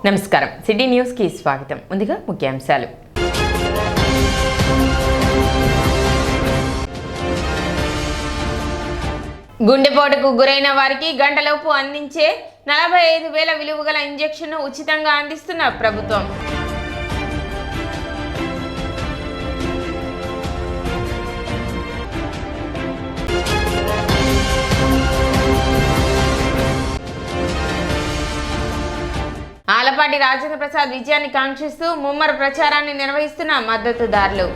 నమస్కారం city news కి స్వాగతం. ముందుగా ముఖ్యాంశాలు. గుండెపోటుకు గురైన వారికి గంటలోపు అందించే 45,000 విలువ గల ఇంజెక్షన్ ఉచితంగా అందిస్తున్న ప్రభుత్వం. ఆలపాటి రాజేంద్ర ప్రసాద్ విజయాన్ని కాంక్షిస్తూ ముమ్మర ప్రచారాన్ని నిర్వహిస్తున్న మద్దతుదారులు.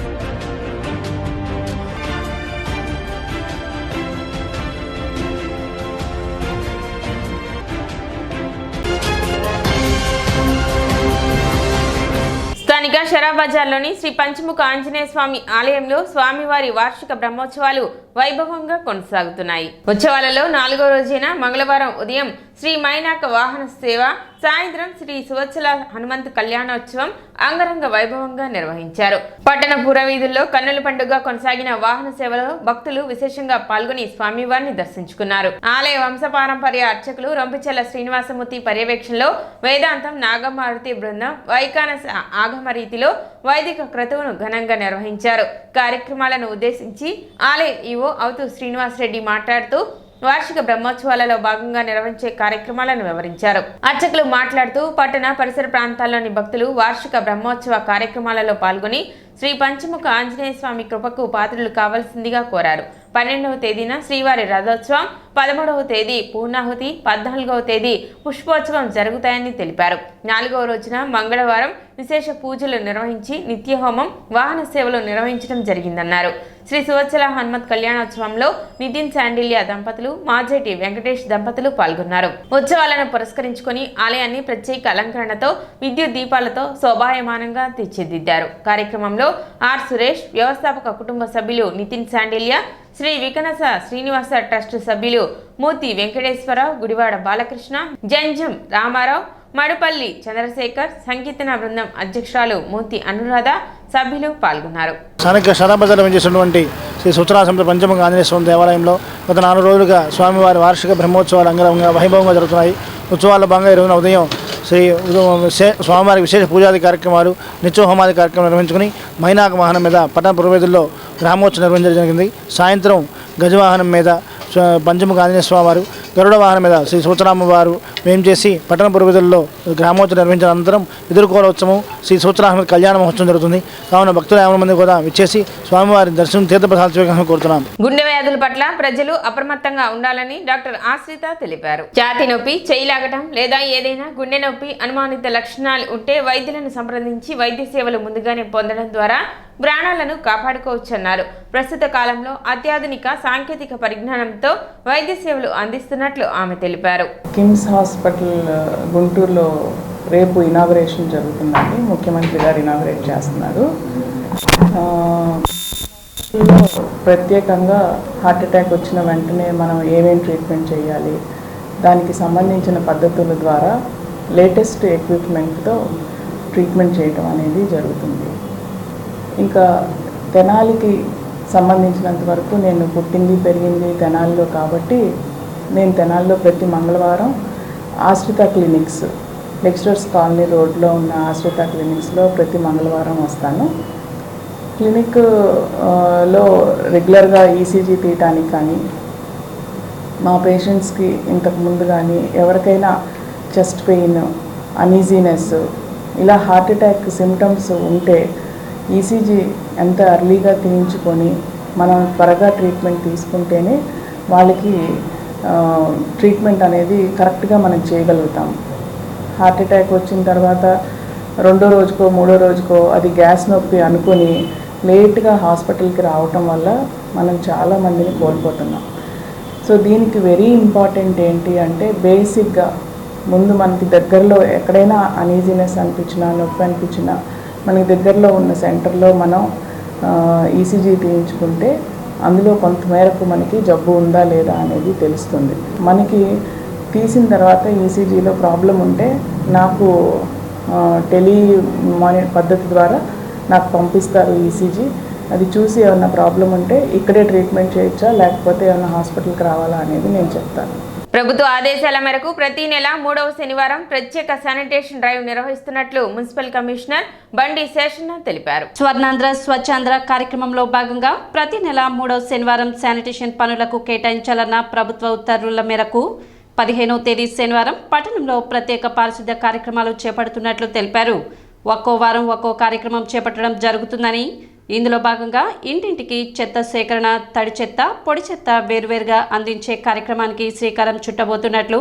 స్థానిక షరా బజార్లోని శ్రీ పంచముఖ ఆంజనేయ స్వామి ఆలయంలో స్వామివారి వార్షిక బ్రహ్మోత్సవాలు వైభవంగా కొనసాగుతున్నాయి. ఉత్సవాలలో 4వ రోజైన మంగళవారం ఉదయం శ్రీ మైనాక వాహన సేవ, సాయంత్రం శ్రీ సువత్సల హనుమంత్ కళ్యాణోత్సవం అంగరంగ వైభవంగా నిర్వహించారు. పట్టణ పురవీధుల్లో కన్నుల పండుగ కొనసాగిన వాహన సేవలో భక్తులు విశేషంగా పాల్గొని స్వామివారిని దర్శించుకున్నారు. ఆలయ వంశపారంపర్య అర్చకులు రొంపిచెల్ల శ్రీనివాసమూర్తి పర్యవేక్షణలో వేదాంతం నాగమారుతి బృందం వైకానస ఆగమ రీతిలో వైదిక క్రతువును ఘనంగా నిర్వహించారు. కార్యక్రమాలను ఉద్దేశించి ఆలయ ఈవో అవుతూ శ్రీనివాసరెడ్డి మాట్లాడుతూ వార్షిక బ్రహ్మోత్సవాలలో భాగంగా నిర్వహించే కార్యక్రమాలను వివరించారు. అర్చకులు మాట్లాడుతూ పట్టణ పరిసర ప్రాంతాల్లోని భక్తులు వార్షిక బ్రహ్మోత్సవ కార్యక్రమాలలో పాల్గొని శ్రీ పంచముఖ ఆంజనేయ స్వామి కృపకు పాత్రలు కావాల్సిందిగా కోరారు. 12వ తేదీన శ్రీవారి రథోత్సవం, 13వ తేదీ పూర్ణాహుతి, 14వ తేదీ పుష్పోత్సవం జరుగుతాయని తెలిపారు. 4వ రోజున మంగళవారం విశేష పూజలు నిర్వహించి నిత్యహోమం, వాహన సేవలు నిర్వహించడం జరిగిందన్నారు. శ్రీ సువత్సల హనుమత్ కళ్యాణోత్సవంలో నితిన్ శాండిల్య దంపతులు, మాజేటి వెంకటేష్ దంపతులు పాల్గొన్నారు. ఉత్సవాలను పురస్కరించుకొని ఆలయాన్ని ప్రత్యేక అలంకరణతో విద్యుత్ దీపాలతో శోభాయమానంగా తీర్చిదిద్దారు. కార్యక్రమంలో ఆర్ సురేష్, వ్యవస్థాపక కుటుంబ సభ్యులు నితిన్ శాండిల్య, శ్రీ వికనస శ్రీనివాస ట్రస్ట్ సభ్యులు మూర్తి వెంకటేశ్వరరావు, గుడివాడ బాలకృష్ణ, జంజం రామారావు, మడుపల్లి చంద్రశేఖర్, సంకీర్తన బృందం అధ్యక్షురాలు మూర్తి అనురాధ సభ్యులు పాల్గొన్నారు. స్థానిక షరాబజార్లో చేసినటువంటి శ్రీ సూత్రాసంత పంచముఖ ఆంజనేయ స్వామి దేవాలయంలో గత 4 రోజులుగా స్వామివారి వార్షిక బ్రహ్మోత్సవాలు అంగరంగ వైభవంగా జరుగుతున్నాయి. ఉత్సవాల్లో భాగంగా ఈరోజున ఉదయం స్వామివారికి విశేష పూజాది కార్యక్రమాలు, నిత్యహోమాది కార్యక్రమాలు నిర్వహించుకుని మైనాక వాహనం మీద పట్టణ పురవేదుల్లో గ్రామోత్సవం నిర్వహించడం జరిగింది. సాయంత్రం గజవాహనం మీద పంచముఖ ఆంజనేయ స్వామి వారు, గరుడ వాహనం మీద శ్రీ సూత్రామ వారు వేంచేసి పట్టణ పురవేదుల్లో గ్రామోత్సవం నిర్వహించిన అనంతరం ఎదుర్కోలోత్సవం, శ్రీ సూత్రామ కళ్యాణ మహోత్సవం జరుగుతుంది. కావున భక్తులు 50 మంది కూడా విచ్చేసి స్వామివారి దర్శనం తీర్థప్రసాద కోరుతున్నాం. గుండె వ్యాధుల పట్ల ప్రజలు అప్రమత్తంగా ఉండాలని డాక్టర్ ఆశ్రిత తెలిపారు. ఛాతీ నొప్పి, చేయి లాగటం లేదా ఏదైనా గుండె నొప్పి అనుమానిత లక్షణాలు ఉంటే వైద్యులను సంప్రదించి వైద్య సేవలు ముందుగానే పొందడం ద్వారా ప్రాణాలను కాపాడుకోవచ్చన్నారు. ప్రస్తుత కాలంలో అత్యాధునిక సాంకేతిక పరిజ్ఞానంతో వైద్య సేవలు అందిస్తున్నట్లు ఆమె తెలిపారు. కిమ్స్ హాస్పిటల్ గుంటూరులో రేపు ఇనాగరేషన్ జరుగుతుందండి. ముఖ్యమంత్రి గారు ఇనాగరేట్ చేస్తున్నారు. ప్రత్యేకంగా హార్ట్ అటాక్ వచ్చిన వెంటనే మనం ఏమేం ట్రీట్మెంట్ చేయాలి, దానికి సంబంధించిన పద్ధతుల ద్వారా లేటెస్ట్ ఎక్విప్మెంట్తో ట్రీట్మెంట్ చేయడం అనేది జరుగుతుంది. ఇంకా తెనాలికి సంబంధించినంత వరకు నేను పుట్టింది పెరిగింది తెనాలిలో కాబట్టి నేను తెనాలిలో ప్రతి మంగళవారం ఆశ్రిత క్లినిక్స్, లెక్చరర్స్ కాలనీ రోడ్లో ఉన్న ఆశ్రిత క్లినిక్స్లో ప్రతి మంగళవారం వస్తాను. క్లినిక్లో రెగ్యులర్గా ఈసీజీ తీయటానికి కానీ, మా పేషెంట్స్కి ఇంతకుముందు కానీ ఎవరికైనా చెస్ట్ పెయిన్, అనీజీనెస్, ఇలా హార్ట్ అటాక్ సిమ్టమ్స్ ఉంటే ఈసీజీ ఎంత ఎర్లీగా తీయించుకొని మనం త్వరగా ట్రీట్మెంట్ తీసుకుంటేనే వాళ్ళకి ట్రీట్మెంట్ అనేది కరెక్ట్గా మనం చేయగలుగుతాం. హార్ట్ అటాక్ వచ్చిన తర్వాత 2వ రోజుకో 3వ రోజుకో అది గ్యాస్ నొప్పి అనుకొని లేట్గా హాస్పిటల్కి రావటం వల్ల మనం చాలామందిని కోల్పోతున్నాం. సో దీనికి వెరీ ఇంపార్టెంట్ ఏంటి అంటే బేసిక్గా ముందు మనకి దగ్గరలో ఎక్కడైనా అనీజీనెస్ అనిపించినా, నొప్పి అనిపించినా మనకి దగ్గరలో ఉన్న సెంటర్లో మనం ఈసీజీ తీయించుకుంటే అందులో కొంతమేరకు మనకి జబ్బు ఉందా లేదా అనేది తెలుస్తుంది. మనకి తీసిన తర్వాత ఈసీజీలో ప్రాబ్లం ఉంటే నాకు పద్ధతి ద్వారా నాకు పంపిస్తారు ఈసీజీ. అది చూసి ఏమైనా ప్రాబ్లం ఉంటే ఇక్కడే ట్రీట్మెంట్ చేయొచ్చా లేకపోతే ఏమైనా హాస్పిటల్కి రావాలా అనేది నేను చెప్తాను. ప్రభుత్వ ఆదేశాల మేరకు ప్రతి నెల 3వ శనివారం ప్రత్యేక శానిటేషన్ డ్రైవ్ నిర్వహిస్తున్నట్లు మున్సిపల్ కమిషనర్ బండి శేషన్న తెలిపారు. స్వర్ణాంధ్ర స్వచ్ఛాంధ్ర కార్యక్రమంలో భాగంగా ప్రతి నెల 3వ శనివారం శానిటేషన్ పనులకు కేటాయించాలన్న ప్రభుత్వ ఉత్తర్వుల మేరకు 15వ తేదీ శనివారం పట్టణంలో ప్రత్యేక పారిశుద్ధ్య కార్యక్రమాలు చేపడుతున్నట్లు తెలిపారు. ఒక్కో వారం ఒక్కో కార్యక్రమం చేపట్టడం జరుగుతుందని, ఇందులో భాగంగా ఇంటింటికి చెత్త సేకరణ, తడి చెత్త, పొడి చెత్త వేర్వేరుగా అందించే కార్యక్రమానికి శ్రీకారం చుట్టబోతున్నట్లు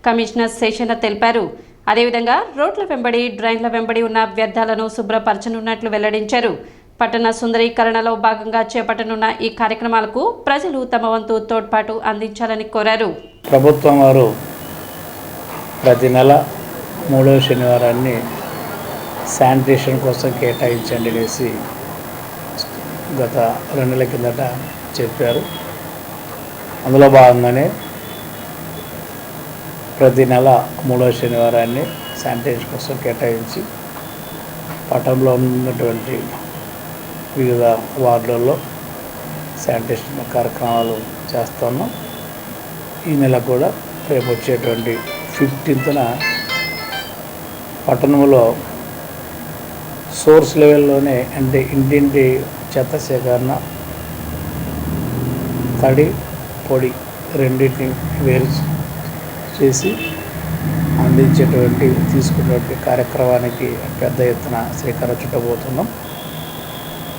కమిషనర్ శేషన్న తెలిపారు. అదేవిధంగా రోడ్ల వెంబడి, డ్రైన్ల వెంబడి ఉన్న వ్యర్థాలను శుభ్రపరచనున్నట్లు వెల్లడించారు. పట్టణ సుందరీకరణలో భాగంగా చేపట్టనున్న ఈ కార్యక్రమాలకు ప్రజలు తమ వంతు తోడ్పాటు అందించాలని కోరారు. ప్రభుత్వం వారు ప్రతి నెల 3వ శనివారాన్ని శానిటేషన్ కోసం కేటాయించండి అనేసి గత 2 నెలల కిందట చెప్పారు. అందులో భాగంగానే ప్రతి నెల 3వ శనివారాన్ని శానిటేషన్ కోసం కేటాయించి పట్టణంలో ఉన్నటువంటి వివిధ వార్డులలో శానిటేషన్ కార్యక్రమాలు చేస్తున్నాం. ఈ నెల కూడా రేపు వచ్చేటువంటి 15న పట్టణంలో సోర్స్ లెవెల్లోనే, అంటే ఇంటింటి చెత్త సేకరణ, తడి పొడి రెండింటిని వేరు చేసి తీసుకున్నటువంటి కార్యక్రమానికి పెద్ద ఎత్తున శ్రీకారం చుట్టబోతున్నాం.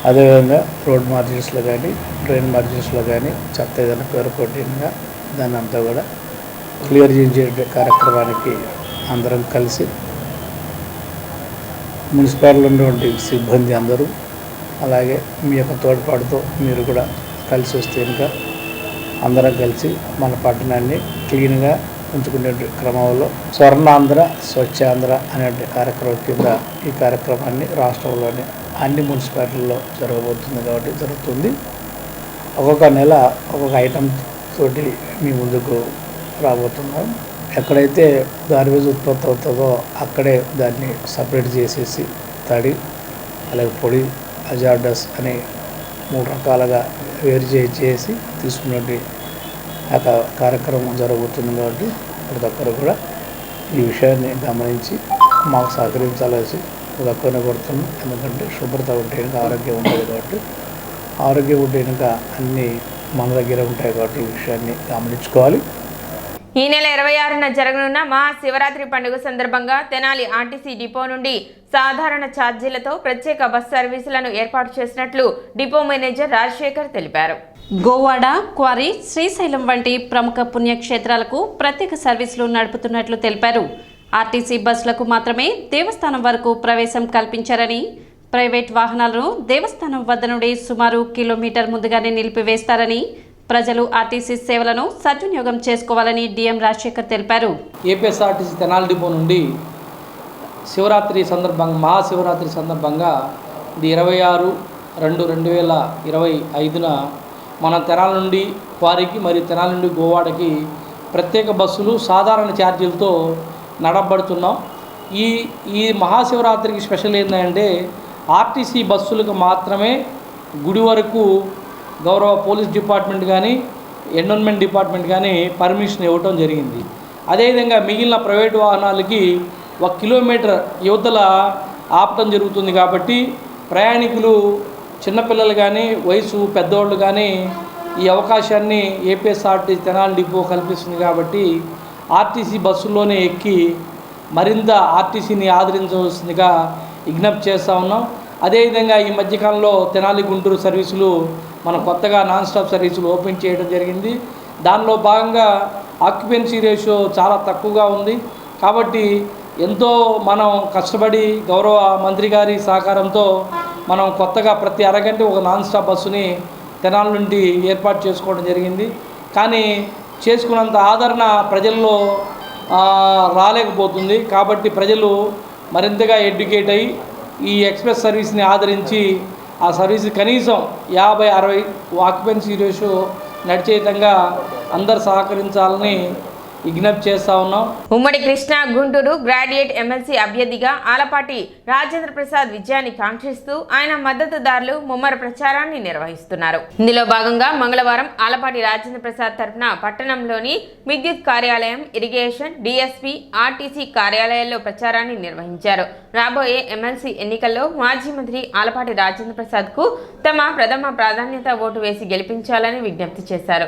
అదేవిధంగా రోడ్ మార్జిన్స్లో కానీ, డ్రైన్ మార్జిన్స్లో కానీ చెత్త ఏదైనా పేరుకొట్టినగా దాన్ని అంతా కూడా క్లియర్ చేసే కార్యక్రమానికి అందరం కలిసి మున్సిపాలిటీలో ఉన్నటువంటి సిబ్బంది అందరూ, అలాగే మీ యొక్క తోడ్పాటుతో మీరు కూడా కలిసి వస్తే ఇంకా అందరం కలిసి మన పట్టణాన్ని క్లీన్గా ఉంచుకునే క్రమంలో స్వర్ణాంధ్ర స్వచ్ఛాంధ్ర అనే కార్యక్రమం కింద ఈ కార్యక్రమాన్ని రాష్ట్రంలోని అన్ని మున్సిపాలిటీల్లో జరగబోతుంది కాబట్టి జరుగుతుంది. ఒక్కొక్క నెల ఒక్కొక్క ఐటెం తోటి మీ ముందుకు రాబోతున్నాం. ఎక్కడైతే గార్బేజ్ ఉత్పత్తి అవుతుందో అక్కడే దాన్ని సపరేట్ చేసేసి తడి, అలాగే పొడి, హజార్డస్ అనే 3 రకాలుగా వేరు చేసి తీసుకున్నట్టు కార్యక్రమం జరుగుతుంది. కాబట్టి ప్రతి ఒక్కరు కూడా ఈ విషయాన్ని గమనించి మాకు సహకరించాల్సి ప్రతి ఒక్కరిని కొడుతున్నాం. ఎందుకంటే శుభ్రత ఉంటే ఆరోగ్యం ఉంటుంది కాబట్టి, ఆరోగ్యం ఉంటే అన్నీ మన దగ్గర ఉంటాయి కాబట్టి ఈ విషయాన్ని గమనించుకోవాలి. ఈ నెల 26న జరగనున్న మహాశివరాత్రి పండుగ సందర్భంగా తెనాలి ఆర్టీసీ డిపో నుండి సాధారణ ఛార్జీలతో ప్రత్యేక బస్ సర్వీసులను ఏర్పాటు చేసినట్లు డిపో మేనేజర్ రాజశేఖర్ తెలిపారు. గోవాడ, క్వారీ, శ్రీశైలం వంటి ప్రముఖ పుణ్యక్షేత్రాలకు ప్రత్యేక సర్వీసులు నడుపుతున్నట్లు తెలిపారు. ఆర్టీసీ బస్సులకు మాత్రమే దేవస్థానం వరకు ప్రవేశం కల్పించారని, ప్రైవేట్ వాహనాలను దేవస్థానం వద్ద నుండి సుమారు కిలోమీటర్ ముందుగానే నిలిపివేస్తారని, ప్రజలు ఆర్టీసీ సేవలను సద్వినియోగం చేసుకోవాలని డిఎం రాజశేఖర్ తెలిపారు. ఏపీఎస్ఆర్టీసీ తెనాలి డిపో నుండి శివరాత్రి సందర్భంగా, మహాశివరాత్రి సందర్భంగా ఇది 26/2/2025న మన తెనాలి నుండి క్వారీకి మరియు తెనాలి నుండి గోవాడకి ప్రత్యేక బస్సులు సాధారణ ఛార్జీలతో నడపబడుతున్నాం. ఈ మహాశివరాత్రికి స్పెషల్ ఏంటంటే ఆర్టీసీ బస్సులకు మాత్రమే గుడి వరకు గౌరవ పోలీస్ డిపార్ట్మెంట్ కానీ, ఎన్విరాన్మెంట్ డిపార్ట్మెంట్ కానీ పర్మిషన్ ఇవ్వటం జరిగింది. అదేవిధంగా మిగిలిన ప్రైవేటు వాహనాలకి 1 కిలోమీటర్ యువతల ఆపటం జరుగుతుంది. కాబట్టి ప్రయాణికులు, చిన్నపిల్లలు కానీ, వయసు పెద్దవాళ్ళు కానీ ఈ అవకాశాన్ని ఏపీఎస్ఆర్టీసీ తెనాలి డిపో కల్పిస్తుంది. కాబట్టి ఆర్టీసీ బస్సుల్లోనే ఎక్కి మరింత ఆర్టీసీని ఆదరించవలసిందిగా విజ్ఞప్తి చేస్తూ ఉన్నాం. అదేవిధంగా ఈ మధ్యకాలంలో తెనాలి గుంటూరు సర్వీసులు మనం కొత్తగా నాన్ స్టాప్ సర్వీసులు ఓపెన్ చేయడం జరిగింది. దానిలో భాగంగా ఆక్యుపెన్సీ రేషియో చాలా తక్కువగా ఉంది. కాబట్టి ఎంతో మనం కష్టపడి గౌరవ మంత్రి గారి సహకారంతో మనం కొత్తగా ప్రతి అరగంట ఒక నాన్ స్టాప్ బస్సుని తెనాలి నుండి ఏర్పాటు చేసుకోవడం జరిగింది. కానీ చేసుకున్నంత ఆదరణ ప్రజల్లో రాలేకపోతుంది. కాబట్టి ప్రజలు మరింతగా ఎడ్యుకేట్ అయ్యి ఈ ఎక్స్ప్రెస్ సర్వీస్ని ఆదరించి ఆ సర్వీస్ కనీసం 50-60 ఆక్యుపెన్సీ రేషియో నడిచే విధంగా అందరు సహకరించాలని విజ్ఞప్తి చేస్తూ ఉన్నాం. ఉమ్మడి కృష్ణా గుంటూరు గ్రాడ్యుయేట్ ఎమ్మెల్సీ అభ్యర్థిగా ఆలపాటి రాజేంద్ర ప్రసాద్ విజయాన్ని కాంక్షిస్తూ ఆయన మద్దతుదారులు ముమ్మర ప్రచారాన్ని నిర్వహిస్తున్నారు. ఇందులో భాగంగా మంగళవారం ఆలపాటి రాజేంద్ర ప్రసాద్ తరఫున పట్టణంలోని విద్యుత్ కార్యాలయం, ఇరిగేషన్, డిఎస్పీ, ఆర్టీసీ కార్యాలయాల్లో ప్రచారాన్ని నిర్వహించారు. రాబోయే ఎమ్మెల్సీ ఎన్నికల్లో మాజీ మంత్రి ఆలపాటి రాజేంద్ర ప్రసాద్ కు తమ ప్రథమ ప్రాధాన్యత ఓటు వేసి గెలిపించాలని విజ్ఞప్తి చేశారు.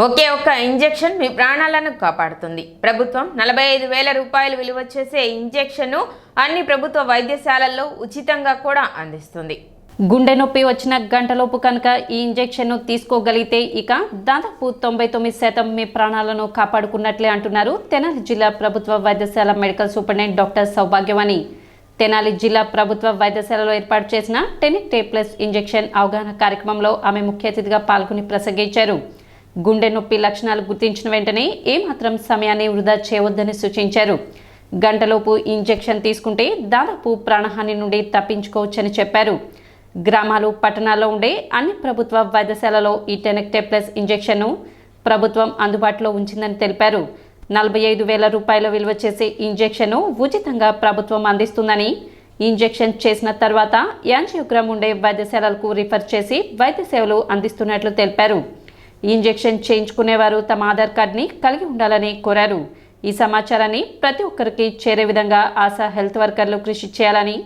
ఒకే ఒక్క ఇంజెక్షన్ మీ ప్రాణాలను కాపాడుతుంది. ప్రభుత్వం 45,000 రూపాయలు విలువ చేసే ఇంజెక్షన్ను అన్ని ప్రభుత్వ వైద్యశాలల్లో ఉచితంగా కూడా అందిస్తుంది. గుండె నొప్పి వచ్చిన గంటలోపు కనుక ఈ ఇంజెక్షన్ను తీసుకోగలిగితే ఇక దాదాపు 99% మీ ప్రాణాలను కాపాడుకున్నట్లే అంటున్నారు తెనాలి జిల్లా ప్రభుత్వ వైద్యశాల medical superintendent doctor Soubhagyavani. Tenali జిల్లా ప్రభుత్వ వైద్యశాలలో ఏర్పాటు చేసిన టెనిక్-టే+ ఇంజెక్షన్ అవగాహన కార్యక్రమంలో ఆమె ముఖ్య అతిథిగా పాల్గొని ప్రసంగించారు. గుండె నొప్పి లక్షణాలు గుర్తించిన వెంటనే ఏమాత్రం సమయాన్ని వృధా చేయవద్దని సూచించారు. గంటలోపు ఇంజెక్షన్ తీసుకుంటే దాదాపు ప్రాణహాని నుండి తప్పించుకోవచ్చని చెప్పారు. గ్రామాలు, పట్టణాల్లో ఉండే అన్ని ప్రభుత్వ వైద్యశాలలో ఈ టెనిక్-టే+ ఇంజెక్షన్ను ప్రభుత్వం అందుబాటులో ఉంచిందని తెలిపారు. 45,000 రూపాయల విలువ చేసే ఇంజెక్షన్ను ఉచితంగా ప్రభుత్వం అందిస్తుందని, ఇంజెక్షన్ చేసిన తర్వాత యాంజియోగ్రామ్ ఉండే వైద్యశాలలకు రిఫర్ చేసి వైద్య సేవలు అందిస్తున్నట్లు తెలిపారు. ఇంజెక్షన్ చేయించుకునేవారు తమ ఆధార్ కార్డుని కలిగి ఉండాలని కోరారు. ఈ సమాచారాన్ని ప్రతి ఒక్కరికి చేరే విధంగా ఆశా హెల్త్ వర్కర్లు కృషి చేయాలని,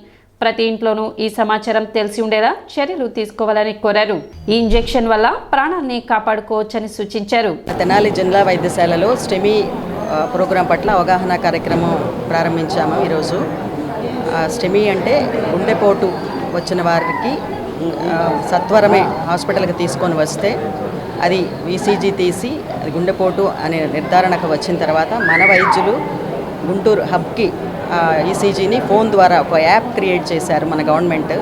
ప్రతి ఇంట్లోనూ ఈ సమాచారం తెలిసి ఉండేలా చర్యలు తీసుకోవాలని కోరారు. ఈ ఇంజెక్షన్ వల్ల ప్రాణాలని కాపాడుకోవచ్చని సూచించారు. తెనాలి జిల్లా వైద్యశాలలో స్టెమీ ప్రోగ్రాం పట్ల అవగాహన కార్యక్రమం ప్రారంభించాము. ఈరోజు స్టెమీ అంటే గుండెపోటు వచ్చిన వారికి సత్వరమే హాస్పిటల్కి తీసుకొని వస్తే అది ఈసీజీ తీసి అది గుండెపోటు అనే నిర్ధారణకు వచ్చిన తర్వాత మన వైద్యులు గుంటూరు హబ్కి ఈసీజీని ఫోన్ ద్వారా ఒక యాప్ క్రియేట్ చేశారు మన గవర్నమెంట్.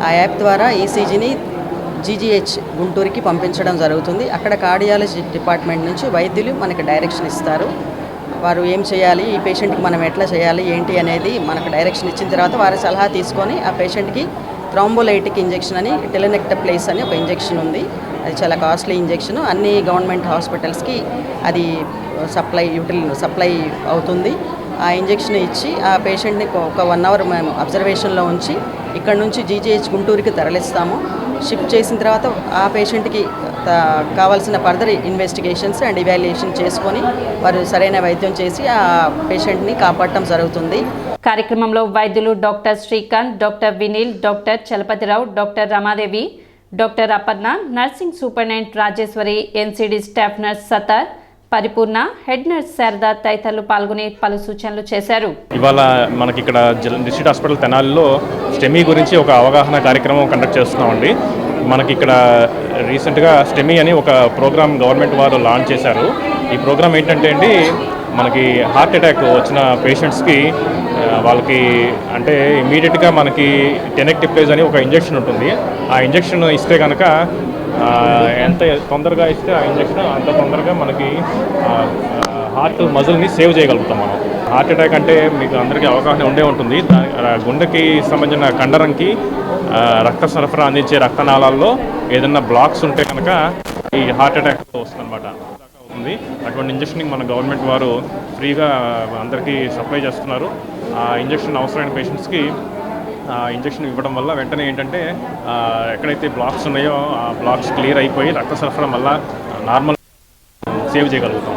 ఆ యాప్ ద్వారా ఈసీజీని జీజీహెచ్ గుంటూరుకి పంపించడం జరుగుతుంది. అక్కడ కార్డియాలజీ డిపార్ట్మెంట్ నుంచి వైద్యులు మనకు డైరెక్షన్ ఇస్తారు. వారు ఏం చేయాలి, ఈ పేషెంట్కి మనం ఎట్లా చేయాలి ఏంటి అనేది మనకు డైరెక్షన్ ఇచ్చిన తర్వాత వారి సలహా తీసుకొని ఆ పేషెంట్కి థ్రాంబోలైటిక్ ఇంజెక్షన్ అని టెలెనెక్టప్లేస్ అని ఒక ఇంజెక్షన్ ఉంది. అది చాలా కాస్ట్లీ ఇంజెక్షన్. అన్ని గవర్నమెంట్ హాస్పిటల్స్కి అది సప్లై అవుతుంది. ఆ ఇంజెక్షన్ ఇచ్చి ఆ పేషెంట్ని ఒక 1 అవర్ మేము అబ్జర్వేషన్లో ఉంచి ఇక్కడ నుంచి జీజీహెచ్ గుంటూరుకి తరలిస్తాము. షిఫ్ట్ చేసిన తర్వాత ఆ పేషెంట్కి కావాల్సిన ఫర్దర్ ఇన్వెస్టిగేషన్స్ అండ్ ఇవాల్యుయేషన్ చేసుకొని వారు సరైన వైద్యం చేసి ఆ పేషెంట్ని కాపాడటం జరుగుతుంది. కార్యక్రమంలో వైద్యులు doctor Srikanth, doctor Vineel, doctor Chalapathirao, doctor Ramadevi, doctor Aparna, nursing superintendent Rajeswari, NCD staff nurse Sattar, Paripurna, head nurse Sharada తదితరులు పాల్గొని పలు సూచనలు చేశారు. ఇవాళ మనకి ఇక్కడ డిస్ట్రిక్ట్ హాస్పిటల్ తెనాలిలో స్టెమీ గురించి ఒక అవగాహన కార్యక్రమం కండక్ట్ చేస్తున్నామండి. మనకి ఇక్కడ రీసెంట్గా స్టెమీ అని ఒక ప్రోగ్రామ్ గవర్నమెంట్ వారు లాంచ్ చేశారు. ఈ ప్రోగ్రామ్ ఏంటంటే అండి, మనకి హార్ట్ అటాక్ వచ్చిన పేషెంట్స్కి వాళ్ళకి అంటే ఇమీడియట్గా మనకి టెనిక్-టే+ అని ఒక ఇంజెక్షన్ ఉంటుంది. ఆ ఇంజెక్షన్ ఇస్తే కనుక ఎంత తొందరగా ఇస్తే ఆ ఇంజెక్షన్ అంత తొందరగా మనకి హార్ట్ మజిల్ని సేవ్ చేయగలుగుతాం మనం. హార్ట్ అటాక్ అంటే మీకు అందరికీ అవగాహన ఉండే ఉంటుంది. గుండెకి సంబంధించిన కండరంకి రక్త సరఫరా అందించే రక్తనాళాల్లో ఏదైనా బ్లాక్స్ ఉంటే కనుక ఈ హార్ట్ అటాక్ వస్తుందన్నమాట. ఉంది అటువంటి ఇంజెక్షన్ మన గవర్నమెంట్ వారు ఫ్రీగా అందరికీ సప్లై చేస్తున్నారు. ఆ ఇంజెక్షన్ అవసరమైన పేషెంట్స్కి ఇంజెక్షన్ ఇవ్వడం వల్ల వెంటనే ఏంటంటే ఎక్కడైతే బ్లాక్స్ ఉన్నాయో ఆ బ్లాక్స్ క్లియర్ అయిపోయి రక్త సరఫరా మళ్ళా నార్మల్ సేవ్ చేయగలుగుతాం.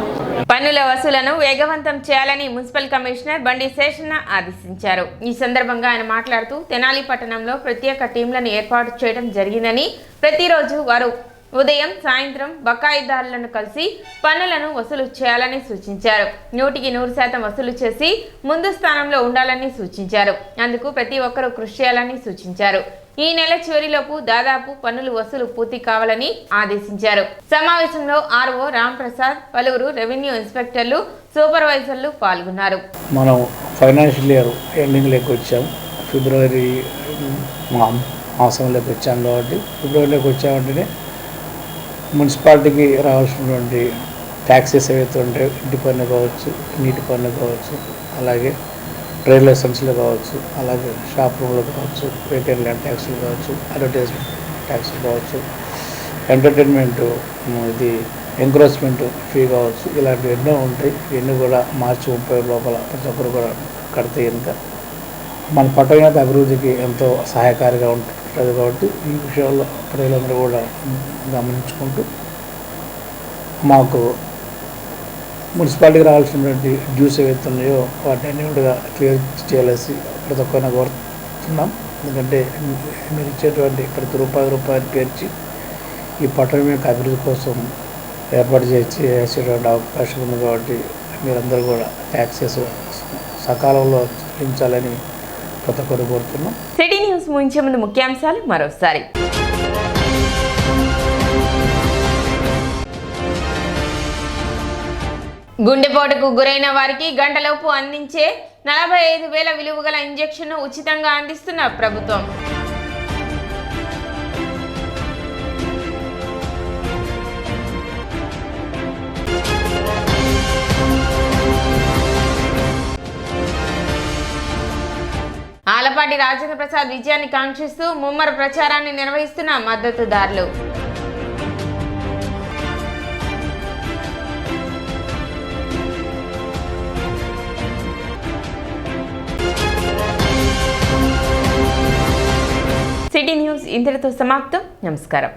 పన్నుల వసూలను వేగవంతం చేయాలని మున్సిపల్ కమిషనర్ బండి శేషన్న ఆదేశించారు. ఈ సందర్భంగా ఆయన మాట్లాడుతూ తెనాలి పట్టణంలో ప్రత్యేక టీంలను ఏర్పాటు చేయడం జరిగిందని, ప్రతిరోజు వారు ఉదయం, సాయంత్రం బకాయిదారులను కలిసి పన్నులను వసూలు చేయాలని సూచించారు. 100% వసూలు చేసి ముందు స్థానంలో ఉండాలని సూచించారు. అందుకు ప్రతి ఒక్కరూ కృషి చేయాలని సూచించారు. ఈ నెల చివరిలోపు దాదాపు పన్నులు వసూలు పూర్తి కావాలని ఆదేశించారు. సమావేశంలో ఆర్ఓ రాంప్రసాద్, పలువురు రెవెన్యూ ఇన్స్పెక్టర్లు, సూపర్వైజర్లు పాల్గొన్నారు. మనం ఫైనాన్షియల్ ఇయర్ ఎండింగ్లోకి వచ్చాం. ఫిబ్రవరి అవసరంలోకి వచ్చాం కాబట్టి ఫిబ్రవరిలోకి వచ్చామంటేనే మున్సిపాలిటీకి రావాల్సినటువంటి ట్యాక్సెస్ ఏవైతే ఉంటాయో ఇంటి పన్ను కావచ్చు, నీటి పన్ను కావచ్చు, అలాగే ట్రేడ్ లైసెన్స్లు కావచ్చు, అలాగే షాప్ రూమ్లు కావచ్చు, వెహికల్ ల్యాండ్ ట్యాక్స్లు కావచ్చు, అడ్వర్టైజ్మెంట్ ట్యాక్స్లు కావచ్చు, ఎంటర్టైన్మెంటు ఇది ఎంక్రోచ్మెంట్ ఫీ కావచ్చు, ఇలాంటివి ఎన్నో ఉంటాయి. ఇవన్నీ కూడా మార్చి 30 లోపల ప్రతి ఒక్కరు కూడా కడితే కనుక మన పట్టణ అభివృద్ధికి ఎంతో సహాయకారిగా ఉంటుంది కాబట్టి ఈ విషయాల్లో ప్రజలందరూ కూడా గమనించుకుంటూ మాకు మున్సిపాలిటీకి రావాల్సినటువంటి డ్యూస్ ఏవైతే ఉన్నాయో వాటిని అన్నిటిగా క్లియర్ చేయాల్సి ప్రతి ఒక్కరిని కోరుతున్నాం. ఎందుకంటే మీరు ఇచ్చేటువంటి ప్రతి రూపాయలు పేర్చి ఈ పట్టణం యొక్క అభివృద్ధి కోసం ఏర్పాటు చేసేటువంటి అవకాశం ఉంది కాబట్టి మీరందరూ కూడా ట్యాక్సెస్ సకాలంలో చెల్లించాలని ప్రతి ఒక్కరు కోరుతున్నాం. సిటీ న్యూస్ ముగించే ముందు ముఖ్యాంశాలు మరోసారి. గుండెపోటుకు గురైన వారికి గంటలోపు అందించే 45,000 విలువ గల ఇంజెక్షన్ను ఉచితంగా అందిస్తున్న ప్రభుత్వం. ఆలపాటి రాజేంద్ర ప్రసాద్ విజయాన్ని కాంక్షిస్తూ ముమ్మర ప్రచారాన్ని నిర్వహిస్తున్న మద్దతుదారులు. సిటీ న్యూస్ ఇంతటితో సమాప్తం. నమస్కారం.